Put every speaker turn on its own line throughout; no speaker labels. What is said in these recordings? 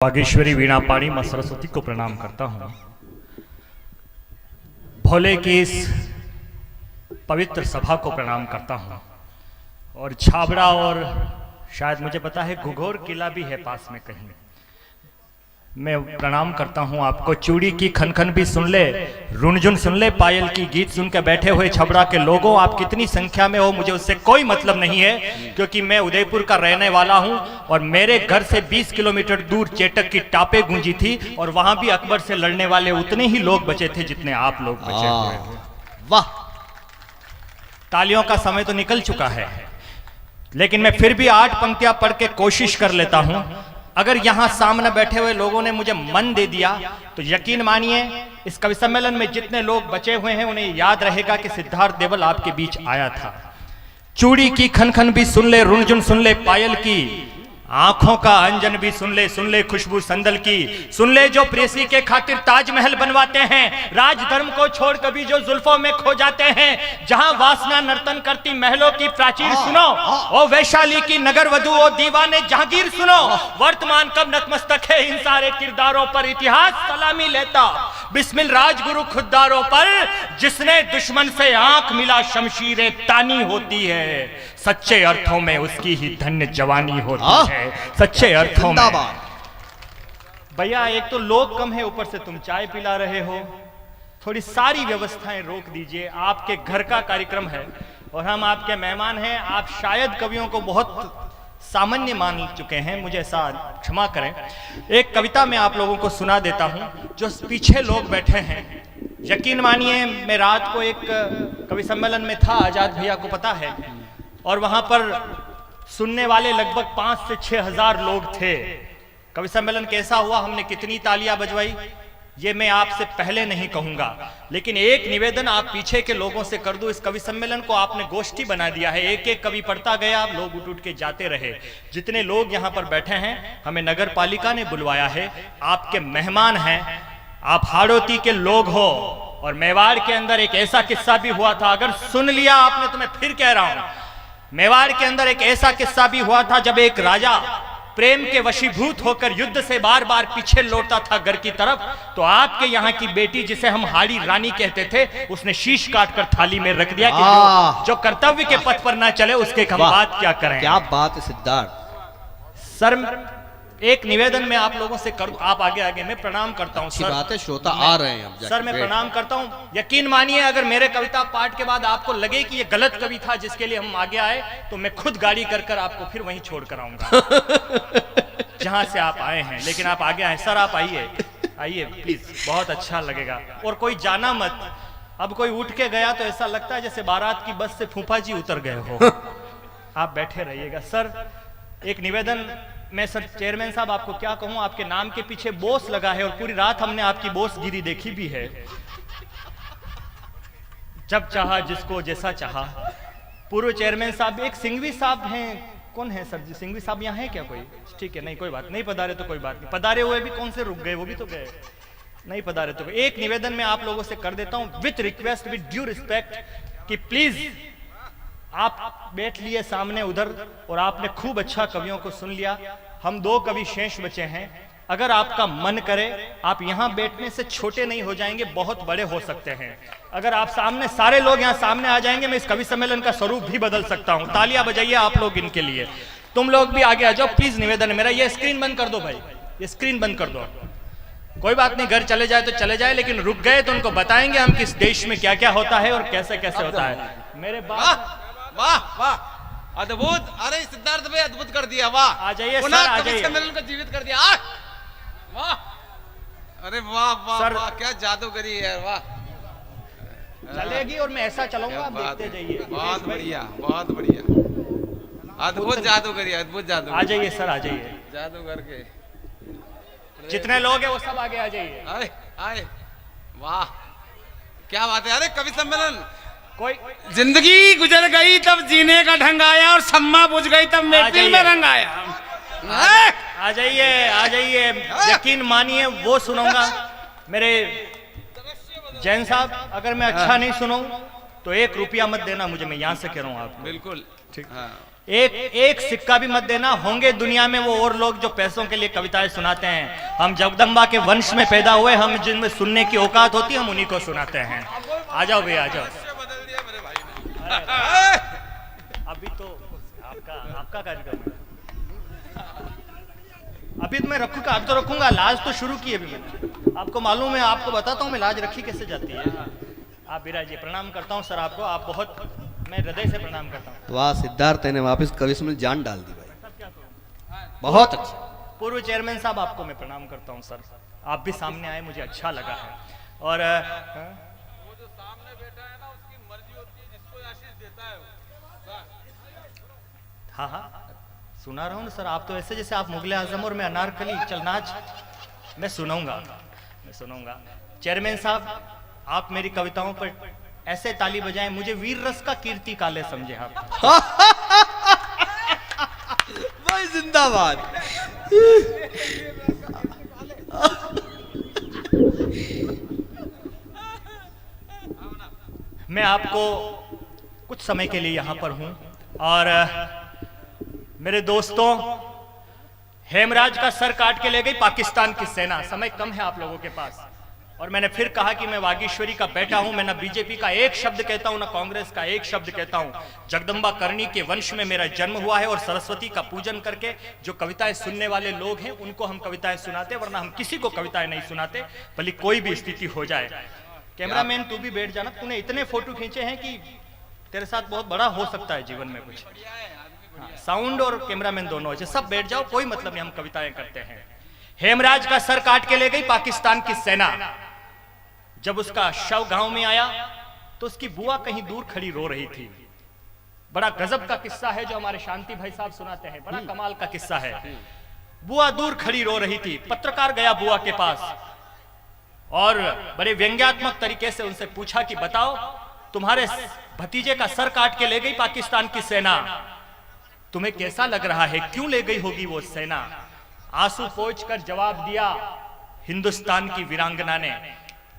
बागेश्वरी वीणा पाणी मां सरस्वती को प्रणाम करता हूँ। भोले की इस पवित्र सभा को प्रणाम करता हूँ। और छाबड़ा और शायद मुझे पता है घुघोर किला भी है पास में कहीं, मैं प्रणाम करता हूँ आपको। चूड़ी की खनखन भी सुन ले, रुनझुन सुन ले, पायल की गीत सुन के बैठे हुए छबड़ा के लोगों, आप कितनी संख्या में हो मुझे उससे कोई मतलब नहीं है, क्योंकि मैं उदयपुर का रहने वाला हूँ और मेरे घर से 20 किलोमीटर दूर चेटक की टापे गूंजी थी और वहां भी अकबर से लड़ने वाले उतने ही लोग बचे थे जितने आप लोग बचे हुए थे। वाह, तालियों का समय तो निकल चुका है, लेकिन मैं फिर भी 8 पंक्तियां पढ़ के कोशिश कर लेता हूं। अगर यहां सामने बैठे हुए लोगों ने मुझे मन दे दिया तो यकीन मानिए इस कवि सम्मेलन में जितने लोग बचे हुए हैं उन्हें याद रहेगा कि सिद्धार्थ देवल आपके बीच आया था। चूड़ी की खनखन भी सुन ले, रुनझुन सुन ले, पायल की आंखों का अंजन भी सुन ले खुशबू संदल की, सुन ले जो प्रेसी के खातिर ताजमहल बनवाते हैं, राज धर्म को छोड़ कभी जो जुल्फों में खो जाते हैं, जहां वासना नर्तन करती महलों की प्राचीर सुनो, ओ वैशाली की नगर वधु, ओ दीवाने जहांगीर सुनो, वर्तमान कब नतमस्तक है इन सारे किरदारों पर, इतिहास सलामी लेता बिस्मिल राजगुरु खुद्दारों पर, जिसने दुश्मन से आंख मिला शमशीरें तानी होती है, सच्चे अर्थों में उसकी ही धन्य जवानी होती है, सच्चे अर्थों में। भैया एक तो लोग कम है, ऊपर से तुम चाय पिला रहे हो, थोड़ी सारी व्यवस्थाएं रोक दीजिए। आपके घर का कार्यक्रम है और हम आपके मेहमान हैं। आप शायद कवियों को बहुत सामान्य मान चुके हैं, मुझे ऐसा क्षमा करें। एक कविता मैं आप लोगों को सुना देता हूं। जो पीछे लोग बैठे हैं, यकीन मानिए मैं रात को एक कवि सम्मेलन में था, आजाद भैया को पता है, और वहां पर सुनने वाले लगभग 5 से 6 हजार लोग थे। कवि सम्मेलन कैसा हुआ, हमने कितनी तालियां बजवाई, ये मैं आपसे पहले नहीं कहूंगा, लेकिन एक निवेदन आप पीछे के लोगों से कर दो। इस कवि सम्मेलन को आपने गोष्ठी बना दिया है, एक एक कवि पढ़ता गया, लोग उठ उठ के जाते रहे। जितने लोग यहाँ पर बैठे हैं हमें नगर पालिका ने बुलवाया है, आपके मेहमान हैं, आप हाड़ौती के लोग हो। और मेवाड़ के अंदर एक ऐसा किस्सा भी हुआ था, अगर सुन लिया आपने तो मैं फिर कह रहा हूं, मेवाड़ के अंदर एक ऐसा किस्सा भी हुआ था जब एक राजा प्रेम के वशीभूत होकर युद्ध से बार बार पीछे लौटता था घर की तरफ, तो आपके यहाँ की बेटी जिसे हम हाड़ी रानी कहते थे, उसने शीश काट कर थाली में रख दिया कि जो कर्तव्य के पथ पर ना चले उसके हम बात क्या करें।
क्या बात है सिद्धार्थ
सर, एक निवेदन मैं आप लोगों से कर, आप आगे आगे, मैं प्रणाम करता हूं सर।
बात है, श्रोता आ रहे हैं
सर, मैं प्रणाम करता हूं। यकीन मानिए अगर मेरे कविता पाठ के बाद आपको लगे कि ये गलत कवि था जिसके लिए हम आगे आए, तो मैं खुद गाड़ी कर आपको फिर वहीं छोड़ कर आऊंगा जहां से आप आए हैं, लेकिन आप आगे आए। सर आप आइए, आइए प्लीज, बहुत अच्छा लगेगा। और कोई जाना मत, अब कोई उठ के गया तो ऐसा लगता है जैसे बारात की बस से फूफा जी उतर गए हो। आप बैठे रहिएगा। सर एक निवेदन, मैं सर चेयरमैन साहब आपको क्या कहूं, आपके नाम के पीछे बोस लगा है और पूरी रात हमने आपकी बोसगिरी देखी भी है। जब चाहा जिसको जैसा चाहा। पूर्व चेयरमैन साहब एक सिंघवी साहब हैं, कौन है सर जी सिंघवी साहब, यहाँ है क्या कोई? ठीक है, नहीं कोई बात नहीं, पधारे तो कोई बात नहीं, पधारे हुए भी कौन से रुक गए, वो भी तो गए, नहीं पधारे तो। एक निवेदन मैं आप लोगों से कर देता हूं with request, with due respect, कि प्लीज आप बैठ लिए सामने उधर और आपने खूब अच्छा कवियों को सुन लिया। हम 2 कवि शेष बचे हैं, अगर आपका मन करे आप यहां बैठने से छोटे नहीं हो जाएंगे, बहुत बड़े हो सकते हैं। अगर आप सामने सारे लोग यहां सामने आ जाएंगे, मैं इस कवि सम्मेलन का स्वरूप भी बदल सकता हूं। तालियां बजाइए आप लोग इनके लिए। तुम लोग भी आगे आ जाओ प्लीज, निवेदन है मेरा। ये स्क्रीन बंद कर दो भाई, ये स्क्रीन बंद कर दो। कोई बात नहीं, घर चले जाए तो चले जाए, लेकिन रुक गए तो उनको बताएंगे हम किस देश में क्या क्या होता है और कैसे कैसे होता है। मेरे बाप,
वाह वाह, अद्भुत। अरे सिद्धार्थ भाई अद्भुत कर दिया, वाह।
आ जाइए सर, आ जाइए।
सम्मेलन को जीवित कर दिया, वाह। अरे वाह वाह वाह, क्या जादूगरी है, वाह।
चलेगी और मैं ऐसा चलाऊंगा, आप देखते जाइए।
बहुत बढ़िया, बहुत बढ़िया, अद्भुत जादूगरी, अद्भुत जादू।
आ जाइए सर, आ जाइए,
जादूगर के
जितने लोग हैं वो सब आगे आ जाइए।
आए आए, वाह क्या बात है। अरे कवि सम्मेलन,
कोई
जिंदगी गुजर गई तब जीने का ढंग आया और सम्मा बुझ गई तब महफिल में रंग आया।
आ जाइए, आ जाइए, यकीन मानिए वो सुनूंगा। मेरे जैन साहब, अगर मैं अच्छा नहीं सुनूं तो 1 रुपया मत देना मुझे, मैं यहां से कह रहा हूं आपको।
बिल्कुल
ठीक। एक सिक्का भी मत देना। होंगे दुनिया में वो और लोग जो पैसों के लिए कविताएं सुनाते हैं। हम जगदम्बा के वंश में पैदा हुए, हम जिनमें सुनने की औकात होती है हम उन्हीं को सुनाते हैं। आ जाओ भैया, आ जाओ।
बदल दिया मेरे भाई ने।
अभी तो आपका कार्यक्रम है, अभी तो मैं रखूंगा, अभी तो रखूंगा। लाज तो शुरू की अभी मैंने, आपको मालूम है, आपको बताता हूँ मैं लाज रखी कैसे जाती है। आप विराजिए। प्रणाम करता हूँ सर आपको, आप बहुत, मैं हृदय से प्रणाम करता हूँ।
वाह सिद्धार्थ, ने वापस कविश्व में जान डाल दी भाई, बहुत अच्छा।
पूर्व चेयरमैन साहब आपको मैं प्रणाम करता हूँ सर, आप भी सामने आए, मुझे अच्छा लगा है। और
वो जो सामने बैठा है ना, उसकी मर्जी होती है, जिसको आशीष देता है वो।
हाँ हाँ सुना रहा हूँ ना सर, आप तो ऐसे जैसे आप मुगले आजम और मैं अनारकली। चल नाच, मैं सुनाऊंगा। चेयरमैन साहब, आप मेरी कविताओं पर ऐसे ताली बजाएं, मुझे वीर रस का कीर्ति काले समझे आप।
भाई जिंदाबाद।
मैं आपको कुछ समय के लिए यहाँ पर हूँ और मेरे दोस्तों, हेमराज का सर काट के ले गई पाकिस्तान की सेना। समय कम है आप लोगों के पास, और मैंने फिर कहा कि मैं वागीश्वरी का बेटा हूं। मैं ना बीजेपी का एक शब्द कहता हूं, ना कांग्रेस का एक शब्द कहता हूं। जगदम्बा करनी के वंश में मेरा जन्म हुआ है और सरस्वती का पूजन करके जो कविताएं सुनने वाले लोग हैं उनको हम कविताएं सुनाते, वरना हम किसी को कविताएं नहीं सुनाते, भले कोई भी स्थिति हो जाए। कैमरामैन तू भी बैठ जाना, तूने इतने फोटो खींचे हैं कि तेरे साथ बहुत बड़ा हो सकता है जीवन में कुछ। साउंड और कैमरामैन दोनों अच्छे, सब बैठ जाओ, कोई मतलब नहीं, हम कविताएं करते हैं। हेमराज का सर काट के ले गई पाकिस्तान की सेना। जब उसका शव गांव में आया तो उसकी बुआ कहीं दूर खड़ी रो रही थी। बड़ा गजब का किस्सा है जो हमारे शांति भाई साहब सुनाते हैं, बड़ा कमाल का किस्सा है। बुआ दूर खड़ी रो रही थी, पत्रकार गया बुआ के पास और बड़े व्यंग्यात्मक तरीके से उनसे पूछा कि बताओ, तुम्हारे भतीजे का सर काट के ले गई पाकिस्तान की सेना, तुम्हें कैसा लग रहा है, क्यों ले गई होगी वो सेना? आंसू पोंछ कर जवाब दिया हिंदुस्तान की वीरांगना ने।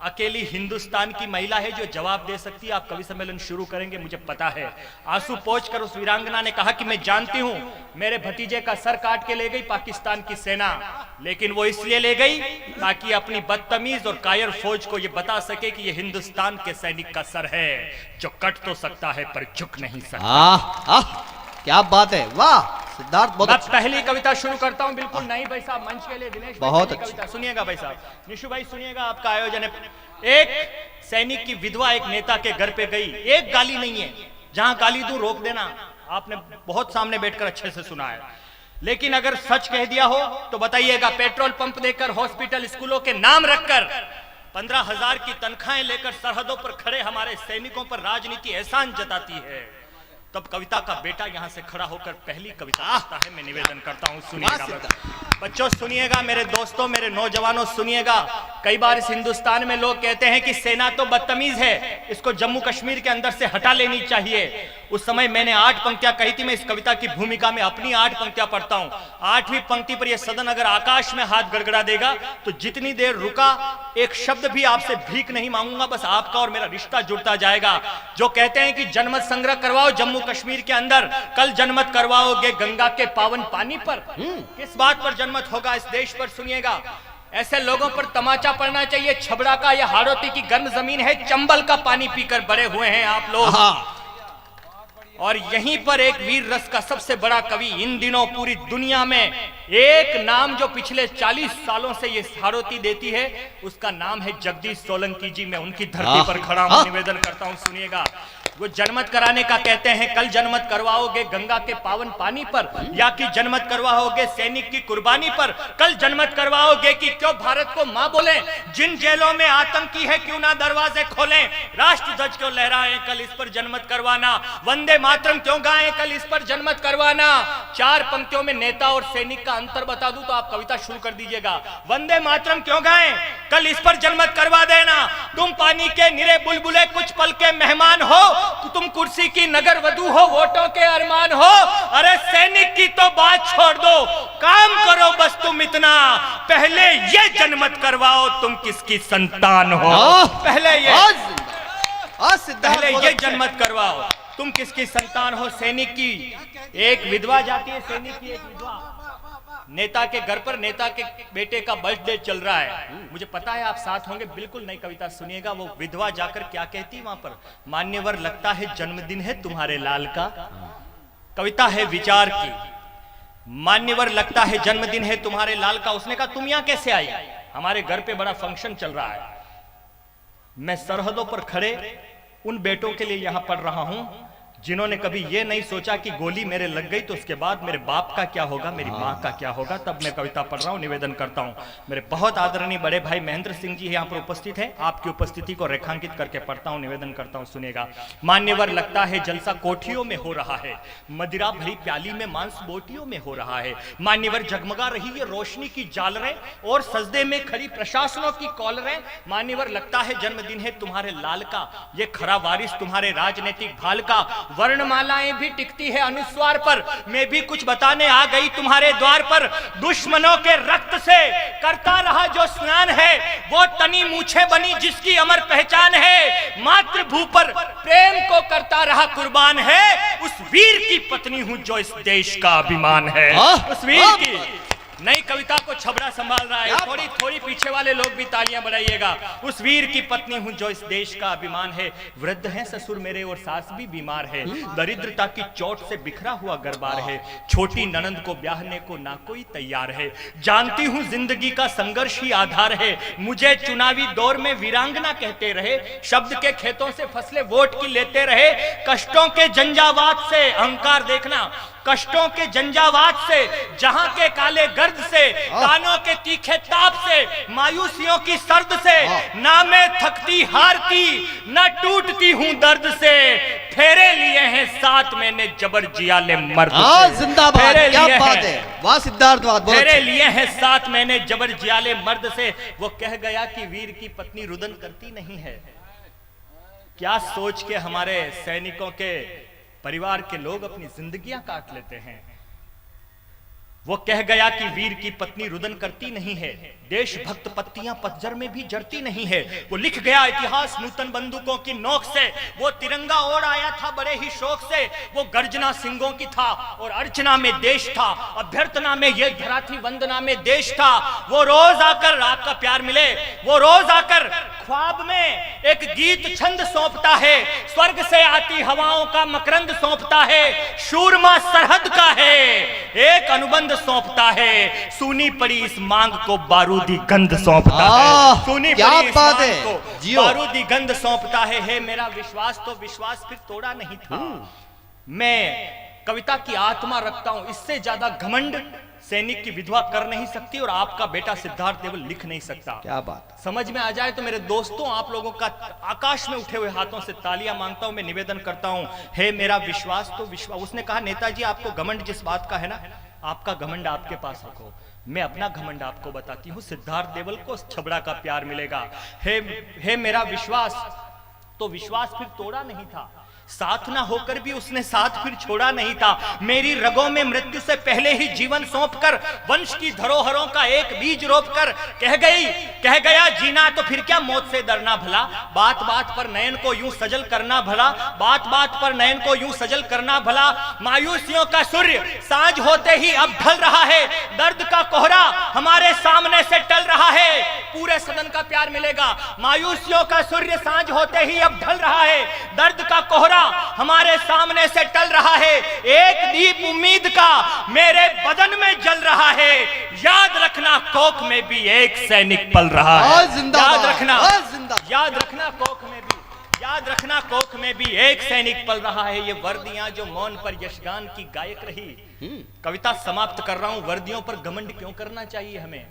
अकेली हिंदुस्तान की महिला है जो जवाब दे सकती है। आप कवि सम्मेलन शुरू करेंगे मुझे पता है। आंसू पोंछ कर उस वीरांगना ने कहा कि मैं जानती हूं मेरे भतीजे का सर काट के ले गई पाकिस्तान की सेना, लेकिन वो इसलिए ले गई ताकि अपनी बदतमीज और कायर फौज को ये बता सके कि ये हिंदुस्तान के सैनिक का सर है जो कट तो सकता है पर झुक नहीं सकता।
क्या बात है, वाह सिद्धार्थ, बहुत अच्छा।
पहली कविता शुरू करता हूं, बिल्कुल नहीं भाई साहब, मंच के लिए दिनेश
बहुत
अच्छी कविता सुनिएगा भाई साहब, निशु भाई सुनिएगा, आपका आयोजन है। एक सैनिक की विधवा एक नेता के घर पे गई, एक गाली नहीं है, जहां गाली दूं रोक देना, आपने बहुत सामने बैठकर अच्छे से सुना है, लेकिन अगर सच कह दिया हो तो बताइएगा। पेट्रोल पंप देकर, हॉस्पिटल स्कूलों के नाम रखकर, 15,000 की तनख्वाहें लेकर सरहदों पर खड़े हमारे सैनिकों पर राजनीति एहसान जताती है, तब कविता का बेटा यहां से खड़ा होकर पहली कविता आता है। मैं निवेदन करता हूं, सुनिएगा बच्चों, सुनिएगा मेरे दोस्तों, मेरे नौजवानों सुनिएगा। कई बार इस हिंदुस्तान में लोग कहते हैं कि सेना तो बदतमीज है, इसको जम्मू कश्मीर के अंदर से हटा लेनी चाहिए। उस समय मैंने 8 पंक्तियां कही थी। मैं इस कविता की भूमिका में अपनी 8 पंक्तियां पढ़ता हूं। 8वीं पंक्ति पर यह सदन अगर आकाश में हाथ गड़गड़ा देगा तो जितनी देर रुका एक शब्द भी आपसे भीख नहीं मांगूंगा, बस आपका और मेरा रिश्ता जुड़ता जाएगा। जो कहते हैं कि जनमत संग्रह करवाओ जम्मू कश्मीर के अंदर, कल जनमत करवाओगे गंगा के पावन पानी पर। किस बात पर जनमत होगा इस देश पर? सुनिएगा, ऐसे लोगों पर तमाचा पड़ना चाहिए। छबड़ा का यह हाड़ौती की गर्म जमीन है, चंबल का पानी पीकर बड़े हुए हैं आप लोग। और यहीं पर एक वीर रस का सबसे बड़ा कवि इन दिनों पूरी दुनिया में एक नाम जो पिछले 40 सालों से ये हाड़ौती देती है, उसका नाम है जगदीश सोलंकी जी। मैं उनकी धरती पर खड़ा हूं, निवेदन करता हूं, सुनिएगा। वो जनमत कराने का कहते हैं, कल जनमत करवाओगे गंगा के पावन पानी पर, या कि जनमत करवाओगे सैनिक की कुर्बानी पर। कल जनमत करवाओगे कि क्यों भारत को मां बोले, जिन जेलों में आतंकी है क्यों ना दरवाजे खोलें, राष्ट्र ध्वज क्यों लहराएं, कल इस पर जनमत करवाना। वंदे मातरम क्यों गाएं, कल इस पर जनमत करवाना। 4 पंक्तियों में नेता और सैनिक का अंतर बता दूं तो आप कविता शुरू कर दीजिएगा। वंदे मातरम क्यों गाएं, कल इस पर जनमत करवा देना। तुम पानी के निरे बुलबुले कुछ पल के मेहमान हो, तुम कुर्सी की नगर वधू हो, वोटों के अरमान हो। अरे सैनिक की तो बात छोड़ दो, काम करो बस तुम इतना, पहले ये जनमत करवाओ तुम किसकी संतान हो। पहले ये जनमत करवाओ तुम किसकी संतान हो? सैनिक की एक विधवा जाती है, सैनिक की एक विधवा। नेता के घर पर नेता के बेटे का बर्थडे चल रहा है, मुझे पता है आप साथ होंगे, बिल्कुल नई कविता सुनिएगा। वो विधवा जाकर क्या कहती वहां पर, मान्यवर लगता है जन्मदिन है तुम्हारे लाल का। कविता है विचार की। मान्यवर लगता है जन्मदिन है तुम्हारे लाल का। उसने कहा तुम यहां कैसे आई? हमारे घर पे बड़ा फंक्शन चल रहा है, मैं सरहदों पर खड़े उन बेटों के लिए यहां पढ़ रहा हूं जिन्होंने कभी ये नहीं सोचा कि गोली मेरे लग गई तो उसके बाद मेरे बाप का क्या होगा, मेरी माँ का क्या होगा। तब मैं कविता पढ़ रहा हूँ, निवेदन करता हूँ। मेरे बहुत आदरणीय बड़े भाई महेंद्र सिंह जी यहाँ पर उपस्थित हैं, आपकी उपस्थिति को रेखांकित करके पढ़ता हूँ, निवेदन करता हूँ, सुनिएगा। मान्यवर लगता है जलसा कोठियों में हो रहा है, मदिरा भरी प्याली में मांस बोटियों में हो रहा है। मान्यवर जगमगा रही है रोशनी की जालरें और सजदे में खड़ी प्रशासनों की कॉलरें। मान्यवर लगता है जन्मदिन है तुम्हारे लाल का, ये खरा वारिस तुम्हारे राजनीतिक भाल का। वर्णमालाएं भी टिकती है अनुस्वार पर, मैं भी कुछ बताने आ गई तुम्हारे द्वार पर। दुश्मनों के रक्त से करता रहा जो स्नान है, वो तनी मूछे बनी जिसकी अमर पहचान है। मातृभू पर प्रेम को करता रहा कुर्बान है, उस वीर की पत्नी हूं जो इस देश का अभिमान है। उस वीर की नई कविता को छबड़ा संभाल रहा है, थोड़ी थोड़ी पीछे वाले लोग भी तालियां बजाइएगा। उस वीर की पत्नी हूं जो इस देश का अभिमान है। वृद्ध हैं ससुर मेरे और सास भी बीमार है, दरिद्रता की चोट से बिखरा हुआ घरबार है। छोटी ननंद को ब्याहने को ना कोई तैयार है, जानती हूं जिंदगी का संघर्ष ही आधार है। मुझे चुनावी दौर में वीरांगना कहते रहे, शब्द के खेतों से फसलें वोट की लेते रहे। कष्टों के झंझावात से अहंकार देखना, कष्टों के झंझावात से, जहां के काले गर्द से, कानों के तीखे ताप से, मायूसियों की सर्द से, ना मैं थकती हारती ना टूटती हूं दर्द से। फेरे लिए हैं साथ मैंने जबर जिया ले मर्द से।
जिंदाबाद, क्या बात है, वाह सिद्धार्थ,
फेरे लिए हैं साथ मैंने जबर जिया ले मर्द से। वो कह गया कि वीर की पत्नी रुदन करती नहीं है। क्या सोच के हमारे सैनिकों के परिवार के लोग अपनी जिंदगियां काट लेते हैं। वो कह गया कि वीर की पत्नी रुदन करती नहीं है, देशभक्त पत्तियां पतझर में भी जरती नहीं है। वो लिख गया इतिहास नूतन बंदूकों की नोक से, वो तिरंगा ओढ़ आया था बड़े ही शौक से। वो गर्जना सिंगों की था और अर्चना में देश था, अभ्यर्थना में ये धरा थी, वंदना में देश था। वो रोज आकर आपका प्यार मिले, वो रोज आकर ख्वाब में एक गीत छंद सौंपता है, स्वर्ग से आती हवाओं का मकरंद सौंपता है। शूरमा सरहद का है एक अनुबंध सौंपता है, सुनी पड़ी इस मांग को बारूदी गंध सौंपता है। सुनी पड़ी इस मांग को बारूदी गंध सौंपता है। हे मेरा विश्वास तो विश्वास फिर तोड़ा नहीं था। मैं कविता की आत्मा रखता हूं, इससे ज्यादा घमंड सैनिक की विधवा कर नहीं सकती और आपका बेटा सिद्धार्थ देवल लिख नहीं सकता।
क्या बात
समझ में आ जाए तो मेरे दोस्तों, आप लोगों का आकाश में उठे हुए हाथों से तालियां मांगता हूं, मैं निवेदन करता हूं, हे मेरा विश्वास तो विश्वास। उसने कहा नेताजी आपको घमंड जिस बात का है ना, आपका घमंड आपके पास रखो, मैं अपना घमंड आपको बताती हूँ। सिद्धार्थ देवल को छबड़ा का प्यार मिलेगा। हे मेरा विश्वास तो विश्वास फिर तोड़ा नहीं था, साथ ना होकर भी उसने साथ फिर छोड़ा नहीं था। मेरी रगों में मृत्यु से पहले ही जीवन सौंपकर, वंश की धरोहरों का एक बीज रोपकर कह गया जीना तो फिर क्या मौत से डरना भला। बात बात पर नयन को यूं सजल करना भला, बात बात पर नयन को यूं सजल करना भला। मायूसियों का सूर्य सांझ होते ही अब ढल रहा है, दर्द का कोहरा हमारे सामने से टल रहा है। पूरे सदन का प्यार मिलेगा। मायूसियों का सूर्य सांझ होते ही अब ढल रहा है, दर्द का कोहरा हमारे सामने से टल रहा है। एक दीप उम्मीद का मेरे बदन में जल रहा है, याद रखना कोख में भी एक सैनिक पल रहा है। याद रखना कोख में भी, याद रखना कोख में भी एक सैनिक पल रहा है। ये वर्दियां जो मौन पर यशगान की गायक रही। कविता समाप्त कर रहा हूं। वर्दियों पर घमंड क्यों करना चाहिए हमें?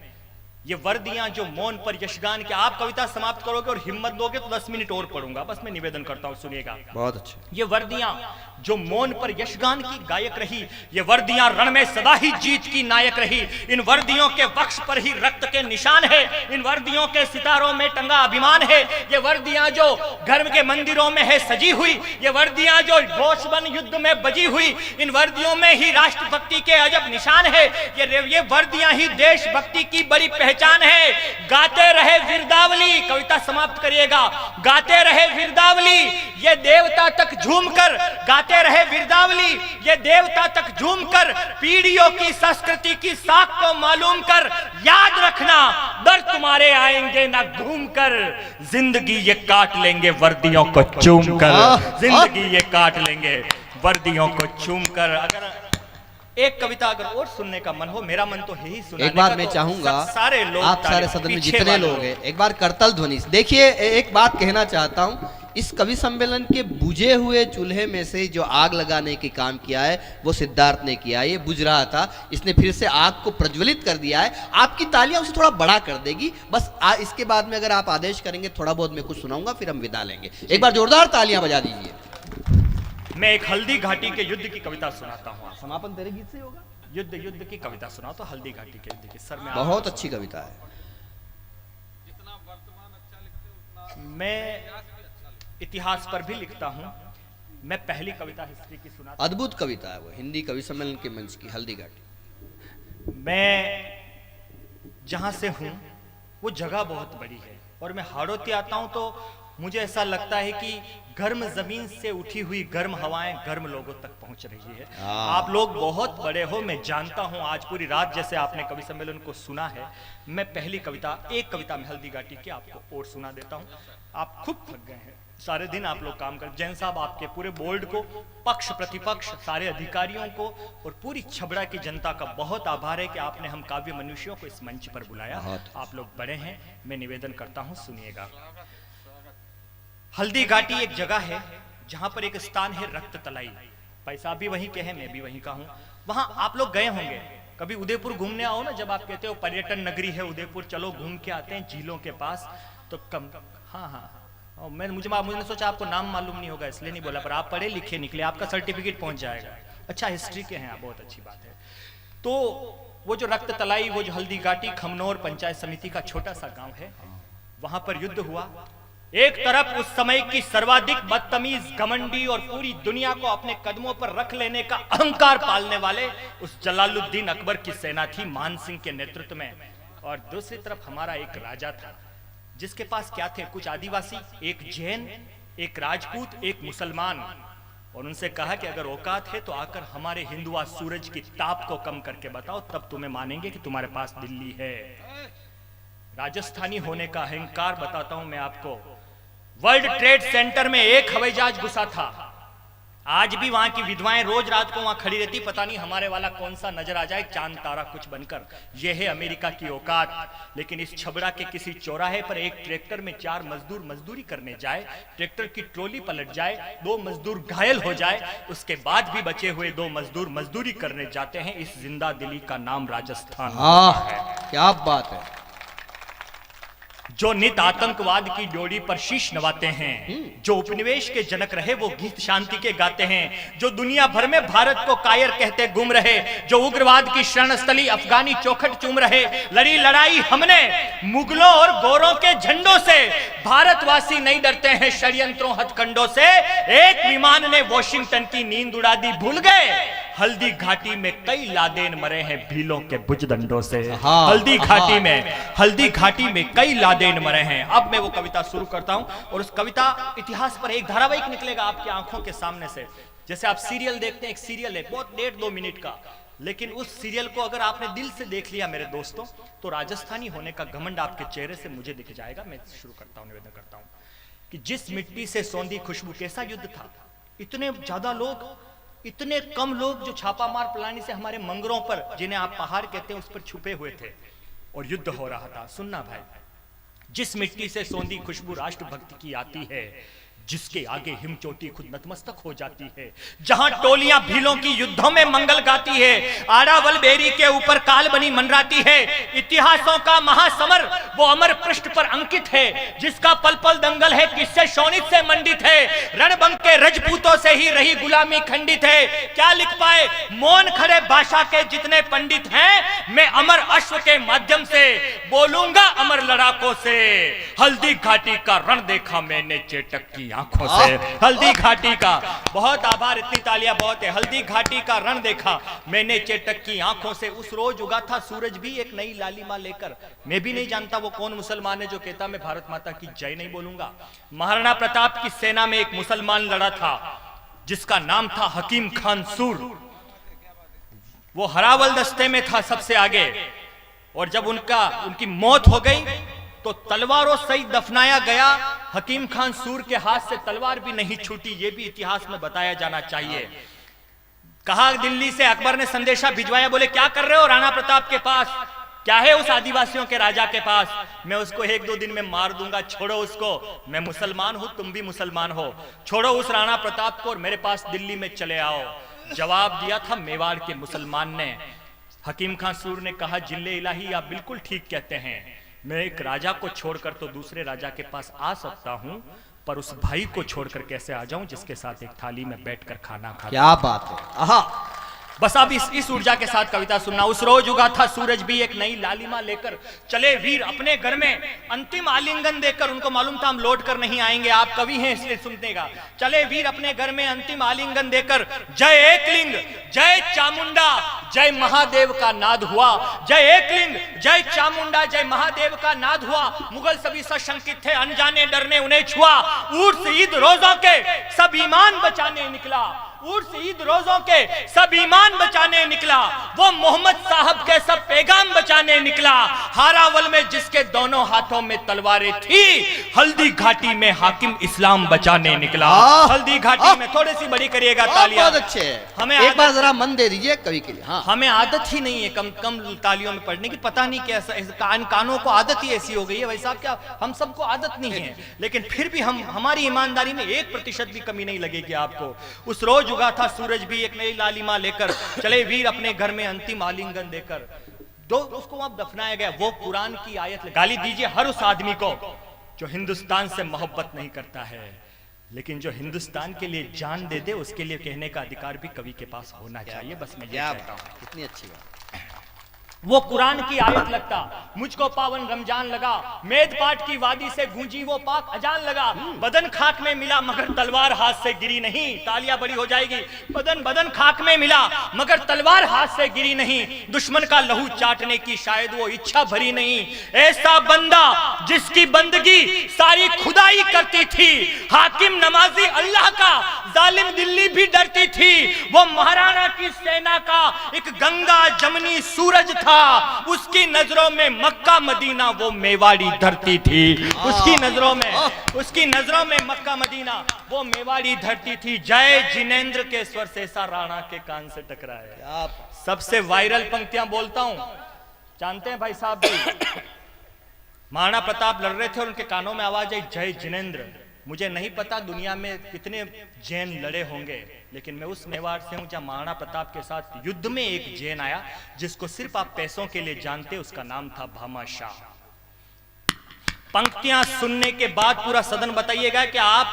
ये वर्दियां जो मौन पर यशगान के, आप कविता समाप्त करोगे और हिम्मत दोगे तो 10 मिनट और पढ़ूंगा, बस मैं निवेदन करता हूं, सुनिएगा।
बहुत अच्छा।
ये वर्दियां जो मौन पर यशगान की गायक रही, ये वर्दियां रण में सदा ही जीत की नायक रही। इन वर्दियों के वक्ष पर ही रक्त के निशान है, इन वर्दियों के सितारों में टंगा अभिमान है। ये वर्दियां जो घर के मंदिरों में है सजी हुई, ये वर्दियां जो घोष बन युद्ध में बजी हुई, इन वर्दियों में ही राष्ट्रभक्ति के अजब निशान है। ये वर्दियां ही देशभक्ति की बड़ी पहचान है। गाते रहे वीरदावली, कविता समाप्त करिएगा। गाते रहे वीरदावली ये देवता तक झूमकर, गाते रहे वीरदावली ये देवता तक झूमकर, पीढ़ियों की संस्कृति की साख को मालूम कर, याद रखना दर तुम्हारे आएंगे ना घूम कर, जिंदगी ये काट लेंगे वर्दियों को चूम कर, जिंदगी ये काट लेंगे वर्दियों को चूम कर। अगर एक कविता अगर और सुनने का मन हो, मेरा मन तो है ही सुनाने
एक बार
का,
मैं
तो
चाहूंगा
सारे लोग,
आप सारे सदन में जितने लोग हैं एक बार करतल ध्वनि। देखिए एक बात कहना चाहता हूं, इस कवि सम्मेलन के बुझे हुए चूल्हे में से जो आग लगाने के काम किया है वो सिद्धार्थ ने किया है। ये बुझ रहा था, इसने फिर से आग को प्रज्वलित कर दिया है। आपकी तालियां उसे थोड़ा बड़ा कर देगी बस। इसके बाद में अगर आप आदेश करेंगे थोड़ा बहुत मैं कुछ सुनाऊंगा, फिर हम विदा लेंगे। एक बार जोरदार तालियां बजा दीजिए।
मैं एक हल्दी घाटी के युद्ध की कविता सुनाता हूँ।
समापन तेरे गीत से होगा।
युद्ध की कविता सुनाओ तो हल्दी घाटी के युद्ध की। सर में
बहुत अच्छी कविता है।
जितना वर्तमान अच्छा लिखते उतना
मैं इतिहास पर भी लिखता हूँ। मैं पहली कविता हिस्ट्री की सुनाता हूं।
अद्भुत कविता है वो, हिंदी कवि सम्मेलन के मंच की हल्दी घाटी।
मैं जहां से हूं वो जगह बहुत बड़ी है और मैं हाड़ौती आता हूं तो मुझे ऐसा लगता है कि गर्म जमीन से उठी हुई गर्म हवाएं गर्म लोगों तक पहुंच रही है। आप लोग बहुत बड़े हो, मैं जानता हूं। आज पूरी रात जैसे आपने कवि सम्मेलन को सुना है। मैं पहली कविता, एक कविता में हल्दी घाटी की आपको और सुना देता हूं। आप खूब थक गए हैं, सारे दिन आप लोग काम कर। जैन साहब आपके पूरे बोर्ड को, पक्ष प्रतिपक्ष सारे अधिकारियों को और पूरी छबड़ा की जनता का बहुत आभार है कि आपने हम काव्य मनुष्यों को इस मंच पर बुलाया। आप लोग बड़े हैं, मैं निवेदन करता हूं, सुनिएगा। हल्दी घाटी एक जगह है जहां पर एक स्थान है रक्त तलाई। पैसा भी वहीं के है, मैं भी वहीं का हूं। वहां आप लोग गए होंगे कभी। उदयपुर घूमने आओ ना, जब आप कहते हो पर्यटन नगरी है उदयपुर, चलो घूम के आते हैं झीलों के पास, तो कम हाँ मुझे सोचा आपको नाम मालूम नहीं होगा इसलिए नहीं बोला, पर आप पढ़े लिखे निकले, आपका सर्टिफिकेट पहुंच जाएगा। अच्छा हिस्ट्री के हैं आप, बहुत अच्छी बात है। तो वो जो रक्त तलाई, वो जो हल्दी घाटी खमनौर पंचायत समिति का छोटा सा गांव है, वहां पर युद्ध हुआ। एक तरफ उस समय की सर्वाधिक बदतमीज, घमंडी और पूरी दुनिया को अपने कदमों पर रख लेने का अहंकार पालने वाले उस जलालुद्दीन अकबर की सेना थी मान सिंह के नेतृत्व में, और दूसरी तरफ हमारा एक राजा था जिसके पास क्या थे, कुछ आदिवासी, एक जैन, एक राजपूत, एक मुसलमान। और उनसे कहा कि अगर औकात है तो आकर हमारे हिंदुआ सूरज की ताप को कम करके बताओ, तब तुम्हें मानेंगे कि तुम्हारे पास दिल्ली है। राजस्थानी होने का अहंकार बताता हूं मैं आपको। वर्ल्ड ट्रेड सेंटर में एक हवाई जहाज घुसा था। आज भी वहां की विधवाएं रोज रात को वहां खड़ी रहती, पता नहीं हमारे वाला कौन सा नजर आ जाए, चांद तारा कुछ बनकर। यह है अमेरिका की औकात। लेकिन इस छबड़ा के किसी चौराहे पर एक ट्रैक्टर में 4 मजदूर मजदूरी करने जाए, ट्रैक्टर की ट्रॉली पलट जाए, 2 मजदूर घायल हो जाए, उसके बाद भी बचे हुए 2 मजदूर मजदूरी करने जाते हैं। इस जिंदा दिली का नाम राजस्थान है।
क्या बात है।
जो नित आतंकवाद की डोरी पर शीश नवाते हैं, जो उपनिवेश के जनक रहे वो गीत शांति के गाते हैं, जो दुनिया भर में भारत को कायर कहते गुम रहे, जो उग्रवाद की शरणस्थली अफगानी चौखट चूम रहे। लड़ी लड़ाई हमने मुगलों और गोरों के झंडों से, भारतवासी नहीं डरते हैं षड्यंत्रों हथकंडों से। एक विमान ने वॉशिंगटन की नींद उड़ा दी, भूल गए हल्दी घाटी में कई लादेन मरे हैं भीलों के बुजदंडों से। हल्दी घाटी में कई लादेन मरे हैं। अब मैं वो कविता शुरू करता हूं और उस कविता इतिहास पर एक धारावाहिक निकलेगा आपकी आंखों के सामने से। जैसे आप सीरियल देखते हैं, एक सीरियल है बहुत 1.5-2 मिनट का, लेकिन उस सीरियल को अगर आपने दिल से देख लिया मेरे दोस्तों, तो राजस्थानी होने का घमंड आपके चेहरे से मुझे दिख जाएगा। मैं शुरू करता हूं, निवेदन करता हूं कि जिस मिट्टी से सौंधी खुशबू, कैसा युद्ध था। इतने ज्यादा लोग, इतने कम लोग जो छापामार प्लानी से हमारे मंगरों पर, जिन्हें आप पहाड़ कहते हैं, उस पर छुपे हुए थे और युद्ध हो रहा था। सुनना भाई, जिस मिट्टी से सौंधी खुशबू राष्ट्रभक्ति की आती है, जिसके आगे हिमचोटी खुद नतमस्तक हो जाती है, जहां टोलियां भीलों की युद्धों में मंगल गाती है, आरावल बेरी के ऊपर काल बनी मनराती है। इतिहासों का महासमर वो अमर पृष्ठ पर अंकित है, जिसका पल पल दंगल है, किससे शोणित से मंडित है। रणबंग के रजपूतों से ही रही गुलामी खंडित है। क्या लिख पाए मौन खड़े भाषा के जितने पंडित हैं, मैं अमर अश्व के माध्यम से बोलूंगा अमर लड़ाकों से। हल्दी घाटी का रण देखा मैंने चेटक की आंखों से। हल्दी घाटी का, बहुत आभार, इतनी तालियां बहुत है। हल्दी घाटी का रण देखा मैंने चेटक की आंखों से, उस रोज उगा था सूरज भी एक नई लालिमा लेकर। मैं भी नहीं जानता वो कौन मुसलमान है जो कहता मैं भारत माता की जय नहीं बोलूंगा। महाराणा प्रताप की सेना में एक मुसलमान लड़ा था जिसका नाम था हकीम खान सूर। वो हरावल दस्ते में था सबसे आगे, और जब उनकी मौत हो गई तो तलवारों सहित दफनाया गया। हकीम खान सूर के हाथ से तलवार भी नहीं छूटी, ये भी इतिहास में बताया जाना चाहिए। कहा दिल्ली से अकबर ने संदेशा भिजवाया, बोले क्या कर रहे हो राणा प्रताप के पास, क्या है उस आदिवासियों के राजा के पास, मैं उसको 1-2 दिन में मार दूंगा, छोड़ो उसको, मैं मुसलमान हूं, तुम भी मुसलमान हो, छोड़ो उस राणा प्रताप को और मेरे पास दिल्ली में चले आओ। जवाब दिया था मेवाड़ के मुसलमान ने। हकीम खान सूर ने कहा, जिले इलाही आप बिल्कुल ठीक कहते हैं, मैं एक राजा को छोड़कर तो दूसरे राजा के पास आ सकता हूं, पर उस भाई को छोड़कर कैसे आ जाऊं जिसके साथ एक थाली में बैठकर खाना खा।
क्या बात है, आहा।
बस अब इस ऊर्जा के साथ कविता सुनना। उस रोज उगा था सूरज भी एक नई लालिमा लेकर, चले वीर अपने घर में अंतिम आलिंगन देकर। उनको मालूम था हम लौट कर नहीं आएंगे, आप कवि हैं इसलिए सुनने का। चले वीर अपने घर में अंतिम आलिंगन देकर, जय एकलिंग जय चामुंडा जय महादेव का नाद हुआ। जय एकलिंग जय चामुंडा जय महादेव का नाद हुआ। मुगल सभी सशंकित थे, अनजाने डरने उन्हें छुआ। उर्स ईद रोजों के सब ईमान बचाने निकला, उर्स ईद रोजों के सब ईमान बचाने निकला। वो मोहम्मद साहब के सब पैगाम बचाने निकला। हारावल में जिसके दोनों हाथों में तलवारें थी, हल्दी घाटी में हाकिम इस्लाम बचाने निकला। हल्दी घाटी में, थोड़ी सी बड़ी करिएगा तालियां।
बहुत अच्छे,
हमें
एक बार जरा मन दे दीजिए कवि के लिए। हाँ,
हमें आदत ही नहीं है कम तालियों में पढ़ने की, पता नहीं कैसा कानों को आदत ही ऐसी हो गई है। भाई साहब क्या हम सबको आदत नहीं है, लेकिन फिर भी हमारी ईमानदारी में 1% भी कमी नहीं लगेगी आपको। उस रोज उगा था सूरज भी एक नई लालिमा लेकर, चले वीर अपने घर में अंतिम आलिंगन देकर। उसको अब दफनाया गया। वो कुरान की आयत, गाली दीजिए हर उस आदमी को जो हिंदुस्तान से मोहब्बत नहीं करता है, लेकिन जो हिंदुस्तान के लिए जान दे दे, उसके लिए कहने का अधिकार भी कवि के पास होना चाहिए। बस मैं ये कहता हूं।
कितनी अच्छी बात।
वो कुरान की आयत लगता, मुझको पावन रमजान लगा, मेदपाट की वादी से गूंजी वो पाक अजान लगा। बदन खाक में मिला मगर तलवार हाथ से गिरी नहीं। तालियां बड़ी हो जाएगी। बदन खाक में मिला मगर तलवार हाथ से गिरी नहीं। दुश्मन का लहू चाटने की शायद वो इच्छा भरी नहीं। ऐसा बंदा जिसकी बंदगी सारी खुदाई करती थी, हाकिम नमाजी अल्लाह का, जालिम दिल्ली भी डरती थी। वो महाराणा की सेना का एक गंगा जमनी सूरज था, उसकी नजरों में मक्का मदीना वो मेवाड़ी धरती थी। उसकी नजरों में मक्का मदीना वो मेवाड़ी धरती थी। जय जिनेंद्र के स्वर से सा राणा के कान से टकराए। सबसे वायरल पंक्तियां बोलता हूं, जानते हैं भाई साहब भी, महाराणा प्रताप लड़ रहे थे और उनके कानों में आवाज आई जय जिनेंद्र। मुझे नहीं पता दुनिया में कितने जैन लड़े होंगे, लेकिन मैं उस मेवाड़ से हूं जहां महाराणा प्रताप के साथ युद्ध में एक जैन आया जिसको सिर्फ आप पैसों के लिए जानते, उसका नाम था भामा शाह। पंक्तियां सुनने के बाद पूरा सदन बताइएगा कि आप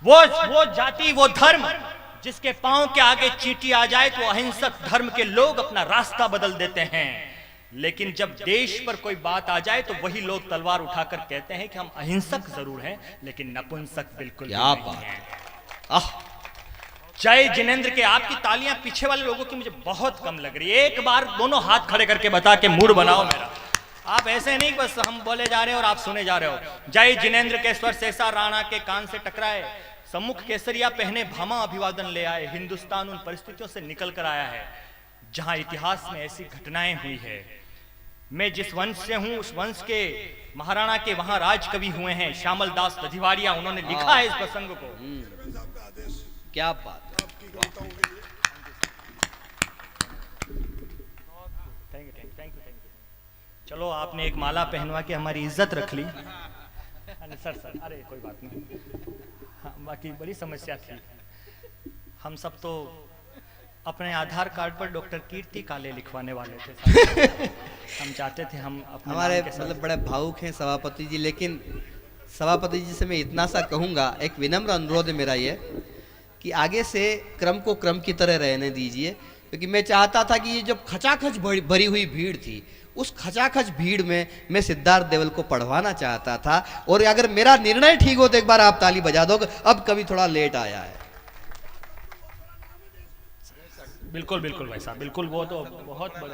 वो जाति, वो धर्म जिसके पांव के आगे चींटी आ जाए तो अहिंसक धर्म के लोग अपना रास्ता बदल देते हैं, लेकिन जब देश पर कोई बात आ जाए तो वही लोग तलवार उठाकर कहते हैं कि हम अहिंसक जरूर हैं लेकिन नपुंसक बिल्कुल नहीं हैं। जय जिनेंद्र के। आपकी तालियां पीछे वाले लोगों की मुझे बहुत कम लग रही है। एक बार दोनों हाथ खड़े करके बता के मूड बनाओ मेरा। आप ऐसे नहीं बस हम बोले जा रहे हो और आप सुने जा रहे हो। जय जिनेंद्र के स्वर से सा राणा के कान से टकराए, सम्मुख केसरिया पहने भामा अभिवादन ले आए। हिंदुस्तान उन परिस्थितियों से निकल कर आया है जहां इतिहास में ऐसी घटनाएं हुई है। मैं जिस वंश से हूं उस वंश के महाराणा के वहां राज कवि हुए हैं श्यामल दास दधिवाड़िया, उन्होंने लिखा है इस प्रसंग को।
क्या बात।
Thank you. चलो आपने एक माला पहनवा के हमारी इज्जत रख ली। सर अरे कोई बात नहीं। हाँ, बाकी बड़ी समस्या थी। हम सब तो अपने आधार कार्ड पर डॉक्टर कीर्ति काले लिखवाने वाले थे। हम चाहते थे हम अपने
हमारे मतलब बड़े भावुक हैं सभापति जी, लेकिन सभापति जी से मैं इतना सा कहूँगा, एक विनम्र अनुरोध है मेरा ये कि आगे से क्रम को क्रम की तरह रहने दीजिए। क्योंकि मैं चाहता था कि ये जब खचाखच भरी हुई भीड़ थी, उस खचाखच भीड़ में मैं सिद्धार्थ देवल को पढ़वाना चाहता था। और अगर मेरा निर्णय ठीक हो तो एक बार आप ताली बजा दो। अब कभी थोड़ा लेट आया है।
बिल्कुल बिल्कुल भाई साहब, बिल्कुल। वो तो बहुत बड़े,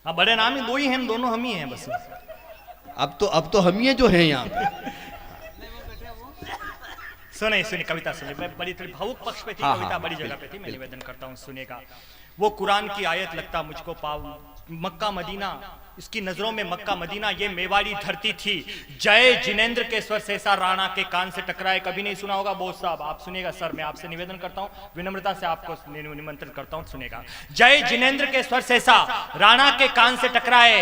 हाँ बड़े नाम ही दो ही हैं, हम दोनों हम ही हैं बस।
अब तो हम ही जो हैं यहाँ पे।
सुनिए सुनिए कविता सुनिए, मैं बड़ी थोड़ी भावुक पक्ष पे थी
हाँ,
कविता,
हाँ,
बड़ी जगह पे थी। मैं निवेदन करता हूँ सुनिएगा। वो कुरान की आयत लगता मुझको पाऊं, मक्का मदीना, इसकी नजरों में मक्का मदीना ये मेवाड़ी धरती थी। जय जिनेंद्र के स्वर सहसा राणा के कान से टकराए। कभी नहीं सुना होगा बोस साहब, आप सुनिएगा। सर मैं आपसे निवेदन करता हूँ, विनम्रता से आपको निमंत्रण करता हूँ, सुनिएगा। जय जिनेंद्र के स्वर सहसा राणा के कान से टकराए,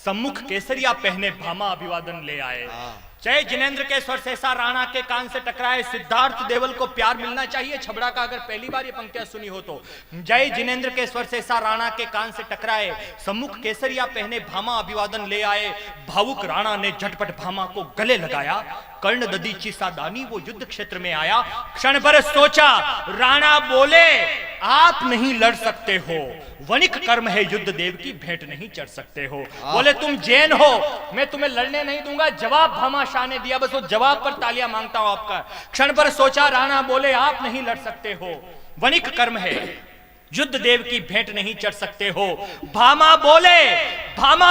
सम्मुख केसरिया पहने भामा अभिवादन ले आए। जय जिनेंद्र के स्वर सहसा राणा के कान से टकराए, सिद्धार्थ देवल को प्यार मिलना चाहिए। छबड़ा का अगर पहली बार ये पंक्तियां सुनी हो तो। जय जिनेंद्र के स्वर सहसा राणा के कान से टकराए, सम्मुख केसरिया पहने भामा अभिवादन ले आए। भावुक राणा ने झटपट भामा को गले लगाया, कर्ण ददीची सा दानी वो युद्ध क्षेत्र में आया। क्षण भर सोचा, राणा बोले आप नहीं लड़ सकते हो, वणिक कर्म है युद्ध देव की भेंट नहीं चढ़ सकते हो। बोले तुम जैन हो, मैं तुम्हें लड़ने नहीं दूंगा। जवाब भामा शाह ने दिया, बस वो जवाब पर तालियां मांगता हूं आपका। क्षण भर सोचा, राणा बोले आप नहीं लड़ सकते हो, वणिक कर्म है युद्ध देव की भेंट नहीं चढ़ सकते हो। भामा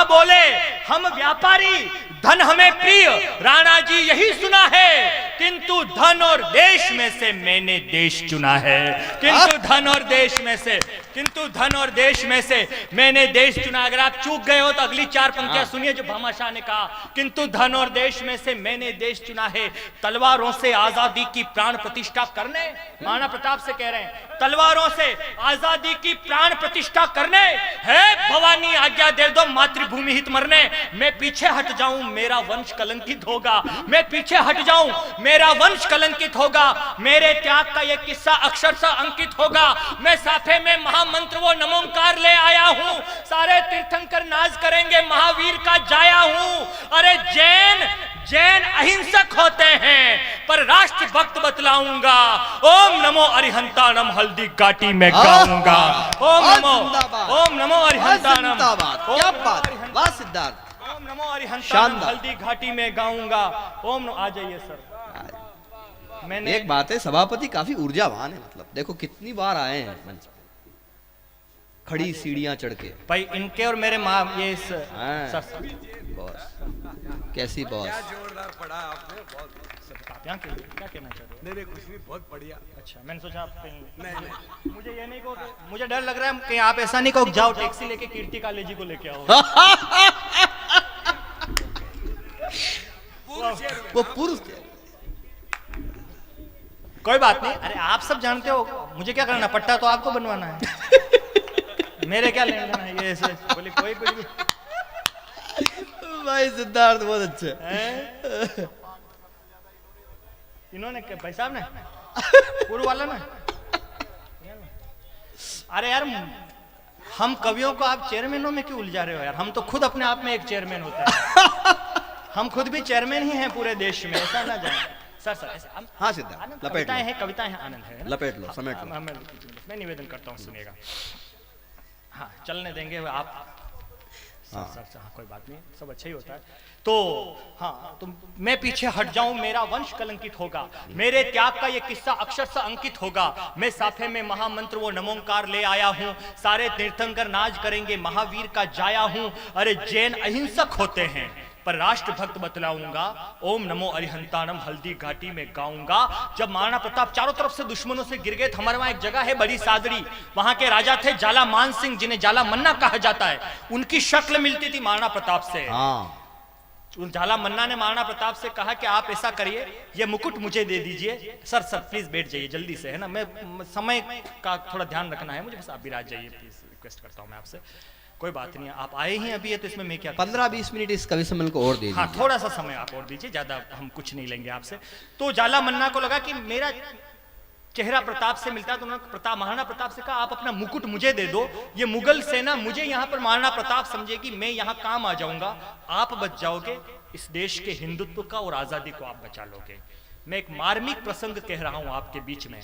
बोले हम व्यापारी, धन हमें प्रिय, राणा जी यही सुना है, किंतु धन और देश में से मैंने देश चुना है। किंतु धन और देश में से मैंने देश चुना। अगर आप चूक गए हो तो अगली चार पंक्तियां सुनिए जो भामा शाह ने कहा। किंतु धन और देश में से मैंने देश चुना है, तलवारों से आजादी की प्राण प्रतिष्ठा करने। महाराणा प्रताप से कह रहे हैं, तलवारों से आजादी की प्राण प्रतिष्ठा करने, है भवानी आज्ञा दे दो मातृभूमि हित मरने। मैं पीछे हट जाऊं मेरा वंश कलंकित होगा, मैं पीछे हट जाऊं मेरा वंश कलंकित होगा। मेरे त्याग का ये किस्सा अक्षरशः अंकित होगा। मैं साफे में महामंत्र वो नमोंकार ले आया हूं, सारे तीर्थंकर नाज करेंगे महावीर का जाया हूं। अरे जैन अहिंसक होते हैं पर राष्ट्र भक्त बतलाऊंगा। ओम नमो अरिहंताणम हल्दी घाटी में गाऊंगा। ओम नमो अरिहंताणम।
क्या बात, वाह सिद्धार्थ।
ओम नमो अरिहंताणम हल्दी घाटी में गाऊंगा। ओम आ जाइए सर। मैंने
एक बात है, सभापति काफी ऊर्जावान है। मतलब देखो कितनी बार आए हैं मंच पे, खड़ी सीढ़ियां चढ़ के। भाई
इनके और मेरे माँ ये
बॉस कैसी बॉस,
जोरदार पढ़ा आपने, बहुत
क्या कहना चाहते हो?
नहीं कुछ नहीं, बहुत बढ़िया।
अच्छा मैंने सोचा आप कहीं
नहीं
मुझे ये नहीं कहो, मुझे डर लग रहा है कहीं आप ऐसा नहीं कहो जाओ टैक्सी लेके कीर्ति काले जी को लेके आओ।
वो पुरुष
कोई बात नहीं। अरे आप सब जानते हो मुझे क्या करना, पट्टा तो आपको बनवाना है, मेरे क्या लेना देना है। ये ऐसे बोले कोई भी।
भाई सिद्धार्थ बहुत अच्छे।
इन्होंने भाई साहब ने पूर्व वाला ना। अरे यार हम कवियों को आप चेयरमैनों में क्यों उलझा रहे हो यार? हम तो खुद अपने आप में एक चेयरमैन होता है। हम खुद भी चेयरमैन ही हैं पूरे देश में, ऐसा ना जाए। सर
हाँ सिद्धार्थ लपेट लो।
कविताएं हैं, आनंद है,
लपेट लो, समेट लो।
मैं निवेदन करता हूँ सुनिएगा। हाँ चलने देंगे आप। हाँ। सर हाँ कोई बात नहीं, सब अच्छा ही होता है। तो हाँ तो मैं पीछे हट जाऊं मेरा वंश कलंकित होगा, मेरे त्याग का ये किस्सा अक्षरशः अंकित होगा। मैं साफे में महामंत्र वो नमोंकार ले आया हूं, सारे तीर्थंकर नाज करेंगे महावीर का जाया हूं। अरे जैन अहिंसक होते हैं पर राष्ट्र भक्त बतलाऊंगा। ओम नमो अरिहंताणम हल्दी घाटी में गाऊंगा। जब महाराणा प्रताप चारों तरफ से दुश्मनों से गिर गए, हमारे वहां एक जगह है बड़ी सादड़ी, वहां के राजा थे जाला मान सिंह, जिन्हें जाला मन्ना कहा जाता है। उनकी शक्ल मिलती थी महाराणा प्रताप से। झाला मन्ना ने महाराणा प्रताप से कहा कि आप ऐसा करिए, ये मुकुट मुझे दे दीजिए। सर प्लीज बैठ जाइए जल्दी से, है ना, मैं समय का थोड़ा ध्यान रखना है मुझे, बस आप भी राज जाइए प्लीज, रिक्वेस्ट करता हूँ मैं आपसे। कोई बात नहीं है, आप आए ही अभी है तो इसमें मैं क्या
15-20 मिनट इस कवि सम्मेलन को और दे दीजिए।
हाँ थोड़ा सा समय आप और दीजिए, ज्यादा हम कुछ नहीं लेंगे आपसे। तो झाला मन्ना को लगा कि मेरा चेहरा प्रताप से मिलता है, तो उन्होंने महाराणा प्रताप से कहा आप अपना मुकुट मुझे दे दो, ये मुगल सेना मुझे यहाँ पर महाराणा प्रताप समझेगी, मैं यहाँ काम आ जाऊंगा, आप बच जाओगे, इस देश के हिंदुत्व का और आजादी को आप बचा लोगे। मैं एक मार्मिक प्रसंग कह रहा हूं आपके बीच में।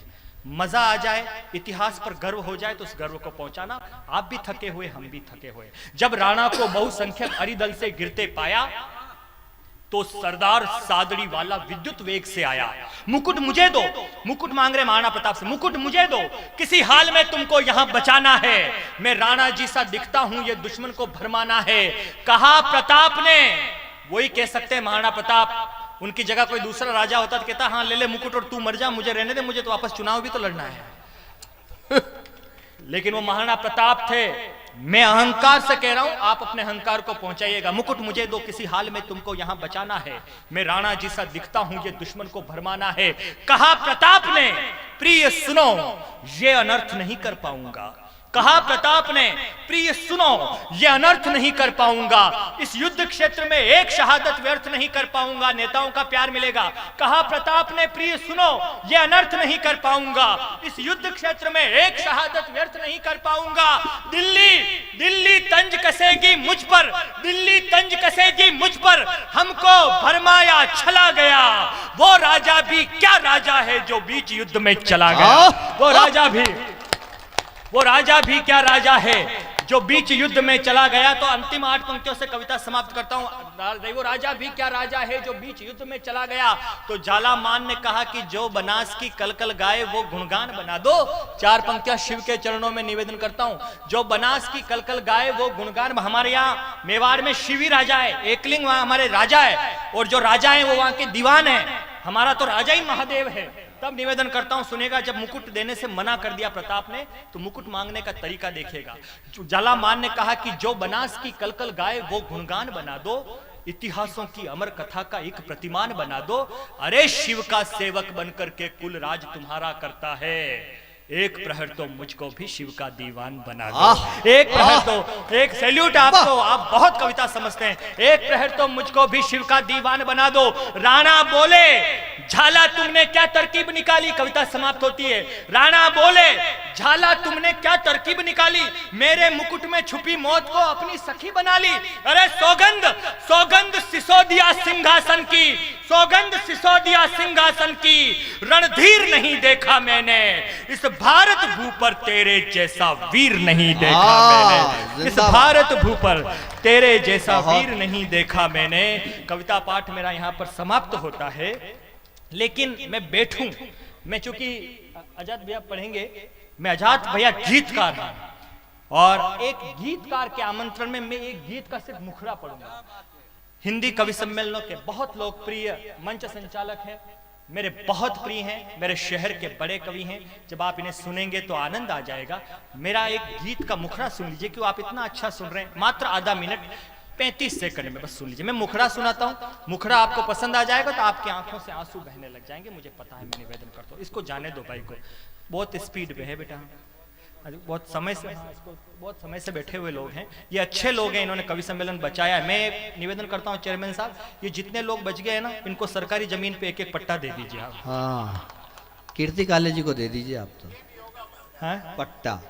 मजा आ जाए, इतिहास पर गर्व हो जाए तो उस गर्व को पहुंचाना। आप भी थके हुए, हम भी थके हुए। जब राणा को बहुसंख्यक अरिदल से गिरते पाया तो सरदार सादड़ी वाला विद्युत वेग से आया। मुकुट मुझे दो, मुकुट मांग रहे महाराणा प्रताप से, मुकुट मुझे दो, किसी हाल में तुमको यहां बचाना है। मैं राणा जी सा दिखता हूं, ये दुश्मन को भरमाना है। कहा प्रताप ने, वही कह सकते हैं महाराणा प्रताप। उनकी जगह कोई दूसरा राजा होता तो कहता हाँ ले ले मुकुट और तू मर जा, मुझे रहने दे, मुझे तो वापस चुनाव भी तो लड़ना है। लेकिन वो महाराणा प्रताप थे। मैं अहंकार से कह रहा हूं, आप अपने अहंकार को पहुंचाइएगा। मुकुट मुझे दो, किसी हाल में तुमको यहां बचाना है। मैं राणा जी सा दिखता हूं, ये दुश्मन को भरमाना है। कहा प्रताप ने, प्रिय सुनो, ये अनर्थ नहीं कर पाऊंगा। कहा प्रताप ने, प्रिय सुनो, ये अनर्थ नहीं कर पाऊंगा। इस युद्ध क्षेत्र में एक शहादत व्यर्थ नहीं कर पाऊंगा, नेताओं का प्यार मिलेगा। कहा प्रताप ने, प्रिय सुनो, ये अनर्थ नहीं कर पाऊंगा। इस युद्ध क्षेत्र में एक शहादत व्यर्थ नहीं कर पाऊंगा। दिल्ली दिल्ली तंज कसेगी मुझ पर, दिल्ली तंज कसेगी मुझ पर, हमको भरमाया छला गया। वो राजा भी क्या राजा है जो बीच युद्ध में चला गया। वो राजा भी क्या राजा है जो बीच युद्ध में चला गया। तो अंतिम 8 पंक्तियों से कविता समाप्त करता हूं। वो राजा भी क्या राजा है जो बीच युद्ध में चला गया। तो झालामान ने कहा कि जो बनास की कलकल गाए वो गुणगान बना दो। 4 पंक्तियां शिव के चरणों में निवेदन करता हूं। जो बनास की कलकल गाए वो गुणगान। हमारे यहाँ मेवाड़ में शिवी राजा है, एकलिंग वहां हमारे राजा है, और जो राजा है वो वहां के दीवान है। हमारा तो राजा ही महादेव है। तब निवेदन करता हूं, सुनेगा। जब मुकुट देने से मना कर दिया प्रताप ने, तो मुकुट मांगने का तरीका देखेगा। झालामान ने कहा कि जो बनास की कलकल गाए वो गुणगान बना दो, इतिहासों की अमर कथा का एक प्रतिमान बना दो। अरे शिव का सेवक बनकर के कुल राज तुम्हारा करता है। एक प्रहर तो मुझको भी शिव का दीवान बना दो। एक प्रहर तो, एक सैल्यूट आपको, आप बहुत कविता समझते हैं। एक प्रहर तो मुझको भी शिव का दीवान बना दो। राणा बोले, झाला तुमने क्या तरकीब निकाली। कविता समाप्त होती है। राणा बोले, झाला तुमने क्या तरकीब निकाली, मेरे मुकुट में छुपी मौत को अपनी सखी बना ली। अरे सौगंध सौगंध सिसोदिया सिंहासन की, सौगंध सिसोदिया सिंहासन की, रणधीर नहीं देखा मैंने। इस भारत भू पर तेरे जैसा वीर नहीं देखा मैंने। इस भारत भू पर तेरे जैसा वीर नहीं देखा मैंने। कविता पाठ मेरा यहाँ पर समाप्त होता है। लेकिन मैं बैठूं, मैं चूंकि आजाद भैया पढ़ेंगे, मैं आजाद भैया गीतकार हैं, और एक गीतकार के आमंत्रण में मैं एक गीत का सिर्फ मुखड़ा पढ़ूंगा। हिंदी कवि सम्मेलनों के बहुत लोकप्रिय मंच संचालक हैं, मेरे बहुत प्रिय हैं, मेरे शहर के बड़े कवि हैं। जब आप इन्हें सुनेंगे तो आनंद आ जाएगा। मेरा एक गीत का मुखड़ा सुन लीजिए, क्यों आप इतना अच्छा सुन रहे हैं। मात्र आधा मिनट 35 सेकंड में बस सुन लीजिए। मैं मुखड़ा सुनाता हूँ, मुखड़ा आपको पसंद आ जाएगा तो आपकी आंखों से आंसू बहने लग जाएंगे, मुझे पता है। मैं निवेदन करता हूँ, इसको जाने दो भाई को। बहुत स्पीड पे है बेटा, बहुत समय से, इसको बहुत समय से बैठे हुए लोग हैं। ये अच्छे लोग हैं, इन्होंने कवि सम्मेलन बचाया है। मैं निवेदन करता हूँ चेयरमैन साहब, ये जितने लोग बच गए हैं ना, इनको सरकारी जमीन पे एक एक पट्टा दे दीजिए आप।
हाँ, कीर्ति काले जी को दे दीजिए आप तो।
हाँ?
पट्टा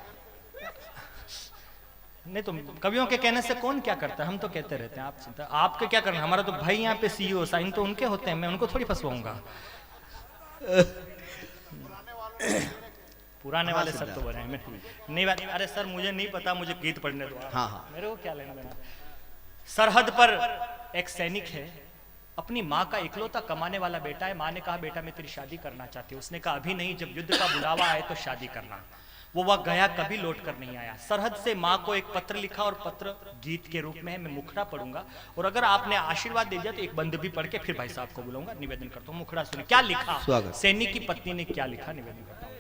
नहीं तो कवियों के कहने से कौन क्या करता है, हम तो कहते रहते हैं। आप चिंता, आपके क्या करना, हमारा तो भाई यहाँ पे सीईओ साइन तो उनके होते हैं, मैं उनको थोड़ी फंसवाऊंगा। पुराने वाले सब तो बने हैं, नहीं बात। अरे सर मुझे नहीं पता, मुझे गीत पढ़ने दो।
हाँ हाँ,
मेरे को क्या लेना देना। सरहद पर एक सैनिक है, अपनी माँ का इकलौता कमाने वाला बेटा है। माँ ने कहा बेटा मैं तेरी शादी करना चाहती हूँ। उसने कहा अभी नहीं, जब युद्ध का बुलावा आए तो शादी करना। वो वह गया, कभी लौट कर नहीं आया। सरहद से माँ को एक पत्र लिखा, और पत्र गीत के रूप में है। मैं मुखड़ा पढ़ूंगा, और अगर आपने आशीर्वाद दे दिया तो एक बंद भी पढ़ के फिर भाई साहब को बुलाऊंगा। निवेदन करता हूँ, मुखड़ा सुने क्या लिखा, सैनिक की पत्नी ने क्या लिखा। निवेदन करता हूँ।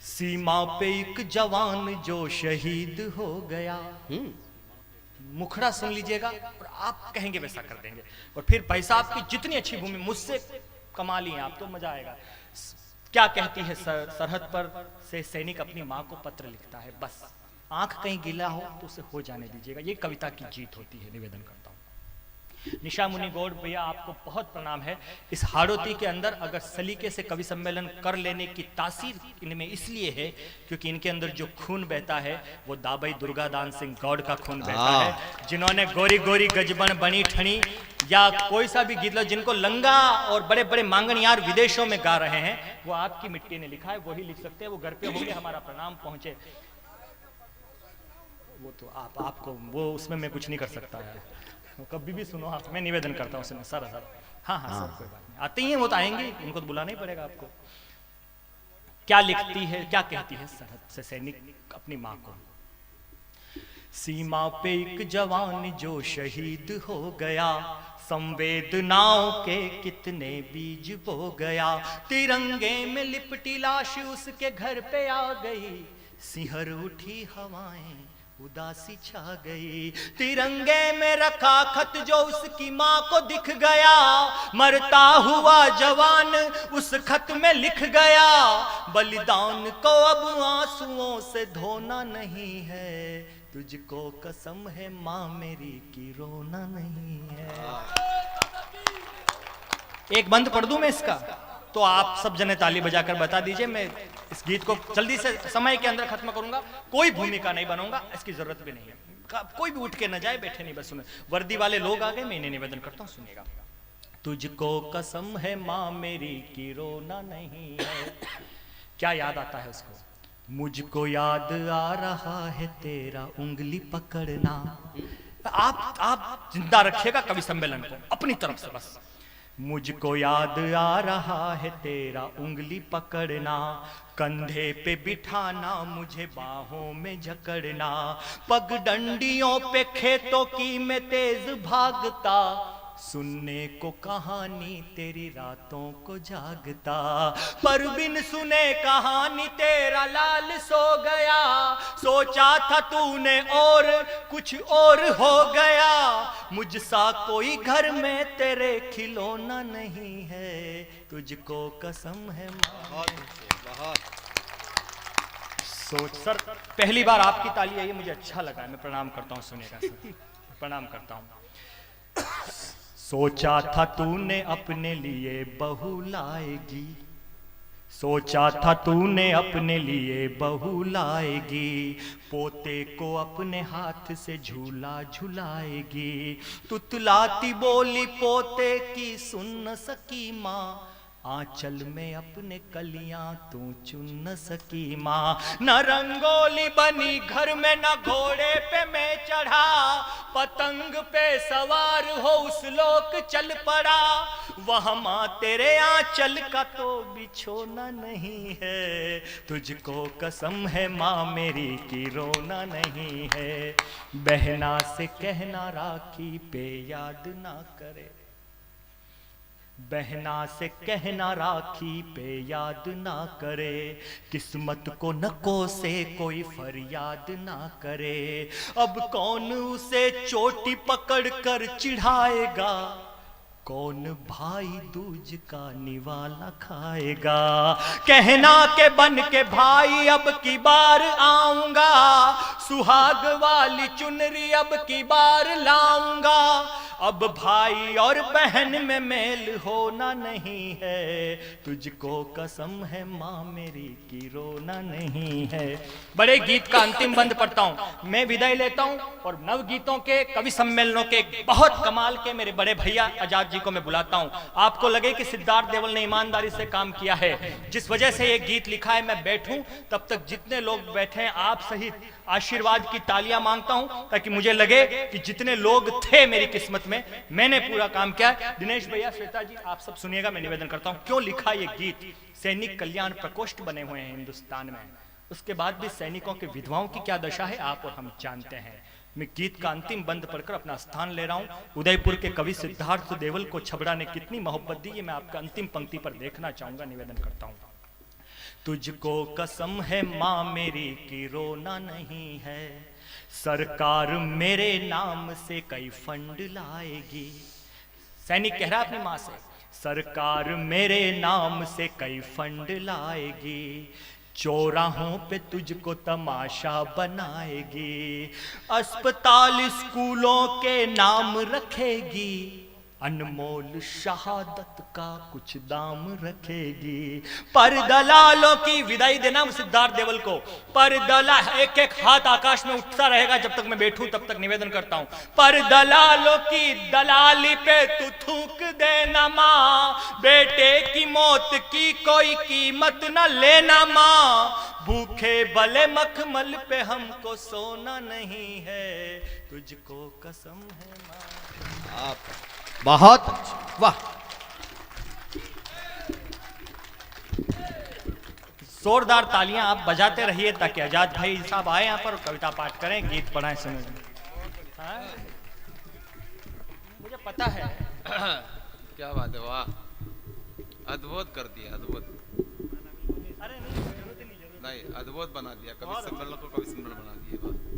सीमा पे एक जवान जो शहीद हो गया। मुखड़ा सुन लीजिएगा और आप कहेंगे वैसा कर देंगे। और फिर भाई साहब की जितनी अच्छी भूमि मुझसे कमा ली है आप, तो मजा आएगा। क्या कहती है सरहद पर से सैनिक अपनी माँ को पत्र लिखता है। बस आंख कहीं गीला हो तो उसे हो जाने दीजिएगा। ये कविता की जीत होती है। निवेदन करता हूं। निशा मुनि गौड़ भैया आपको बहुत प्रणाम है। इस हाड़ोती के अंदर अगर सलीके से कवि सम्मेलन कर लेने की तासीर इनमें इसलिए है क्योंकि इनके अंदर जो खून बहता है वो दाबाई दुर्गादान सिंह गौड़ का खून बहता है, जिन्होंने गोरी गोरी गजबन बनी ठणी या कोई सा भी गीत लो जिनको लंगा और बड़े बड़े मांगन यार विदेशों में गा रहे हैं, वो आपकी मिट्टी ने लिखा है, वही लिख सकते हैं। वो घर पे होंगे, हमारा प्रणाम पहुंचे, वो तो आपको वो उसमें मैं कुछ नहीं कर सकता है। कभी भी सुनो आप, मैं निवेदन करता हूँ सर सर। हाँ हाँ सर, कोई बात नहीं, आते ही हैं वो तो आएंगे, उनको तो बुलाना ही पड़ेगा आपको। क्या लिखती है, क्या कहती है सरहद से सैनिक अपनी माँ को? सीमा पे एक जवान जो शहीद हो गया, संवेदनाओं के कितने बीज बो गया, तिरंगे में लिपटी लाश उसके घर पे आ गई, सिहर उठी हवाएं उदासी छा गई, तिरंगे में रखा खत जो उसकी माँ को दिख गया, मरता हुआ जवान उस खत में लिख गया, बलिदान को अब आंसुओं से धोना नहीं है, तुझको कसम है माँ मेरी की रोना नहीं है। एक बंद पढ़ दूं मैं इसका, तो आप सब जने ताली बजाकर बता दीजिए। मैं इस गीत को जल्दी से समय के अंदर खत्म करूंगा, कोई भूमिका नहीं बनूंगा, इसकी जरूरत भी नहीं है, कोई भी उठ के न जाए, बैठे नहीं, बस सुने। वर्दी वाले लोग आ गए, मैं इन्हें निवेदन करता हूं, सुनिएगा। तुझको कसम है माँ मेरी की रोना नहीं है। क्या याद आता है उसको? मुझको याद आ रहा है तेरा उंगली पकड़ना। आप जिंदा रखिएगा कवि सम्मेलन को अपनी तरफ से बस। मुझको याद आ रहा है तेरा उंगली पकड़ना, कंधे पे बिठाना, मुझे बाहों में जकड़ना, पगडंडियों पे खेतों की मैं तेज भागता, सुनने को कहानी तेरी रातों को जागता, पर बिन सुने कहानी तेरा लाल सो गया, सोचा था तूने और कुछ और हो गया, मुझसा कोई घर में तेरे खिलौना नहीं है, तुझको कसम है माँ। सोच सर, पहली बार आपकी ताली आई है, मुझे अच्छा लगा है, मैं प्रणाम करता हूँ, सुनिएगा सर, प्रणाम करता हूँ। सोचा था तूने अपने लिए बहू लाएगी, सोचा था तूने अपने लिए बहू लाएगी, पोते को अपने हाथ से झूला झुलाएगी, तुतलाती बोली पोते की सुन न सकी माँ, आंचल में अपने कलियां तू चुन न सकी माँ, न रंगोली बनी घर में न घोड़े पे मैं चढ़ा, पतंग पे सवार हो उस लोक चल पड़ा, वह माँ तेरे आंचल का तो बिछोना नहीं है, तुझको कसम है माँ मेरी की रोना नहीं है, बहना से कहना राखी पे याद ना करे, बहना से कहना राखी पे याद ना करे, किस्मत को न कोसे कोई फरियाद ना करे, अब कौन उसे चोटी पकड़ कर चिढ़ाएगा, कौन भाई दूज का निवाला खाएगा, कहना के बन के भाई अब की बार आऊंगा, सुहाग वाली चुनरी अब की बार लाऊंगा, अब भाई और बहन में मेल होना नहीं है, तुझको कसम है माँ मेरी की रोना नहीं है। बड़े गीत का अंतिम बंद पढ़ता हूँ, मैं विदाई लेता हूँ और नव गीतों के कवि सम्मेलनों के बहुत कमाल के मेरे बड़े भैया आजाद जी को मैं बुलाता हूँ। आपको लगे कि सिद्धार्थ देवल ने ईमानदारी से काम किया है, जिस वजह से ये गीत लिखा है, मैं बैठूं तब तक जितने लोग बैठे हैं आप सहित आशीर्वाद की तालियां मांगता हूं, ताकि मुझे लगे कि जितने लोग थे मेरी किस्मत में मैंने पूरा काम किया। दिनेश भैया, श्वेता जी, आप सब सुनिएगा, मैं निवेदन करता हूं। क्यों लिखा ये गीत? सैनिक कल्याण प्रकोष्ठ बने हुए हैं हिंदुस्तान में, उसके बाद भी सैनिकों के विधवाओं की क्या दशा है आप और हम जानते हैं। मैं गीत का अंतिम बंद पढ़कर अपना स्थान ले रहा हूं। उदयपुर के कवि सिद्धार्थ देवल को छबड़ा ने कितनी मोहब्बत दी, ये मैं आपका अंतिम पंक्ति पर देखना चाहूंगा, निवेदन करता हूं। तुझको कसम है माँ मेरी की रोना नहीं है, सरकार मेरे नाम से कई फंड लाएगी। सैनिक कह रहा अपनी माँ से, सरकार मेरे नाम से कई फंड लाएगी, चौराहों पे तुझको तमाशा बनाएगी, अस्पताल स्कूलों के नाम रखेगी, अनमोल शहादत का कुछ दाम रखेगी। पर दलालों की विदाई देना सिद्धार्थ देवल को, पर दला एक एक हाथ आकाश में उठता रहेगा जब तक मैं बैठूं, तब तक निवेदन करता हूं। पर दलालों की दलाली पे तू थूक देना मां, बेटे की मौत की कोई कीमत न लेना मां, भूखे भले मखमल पे हमको सोना नहीं है, तुझको कसम है मां।
आप बहुत अच्छा, वाह।
जोरदार तालियां आप बजाते रहिए ताकि आजाद भाई साहब आए यहाँ पर कविता पाठ करें, गीत पढ़ाएं समय हाँ? मुझे पता है।
क्या बात है, वाह, अद्भुत कर दिया, अद्भुत।
अरे नहीं, जरूरत नहीं,
नहीं, अद्भुत बना दिया, कवि सम्मेलन को कवि सम्मेलन बना दिया।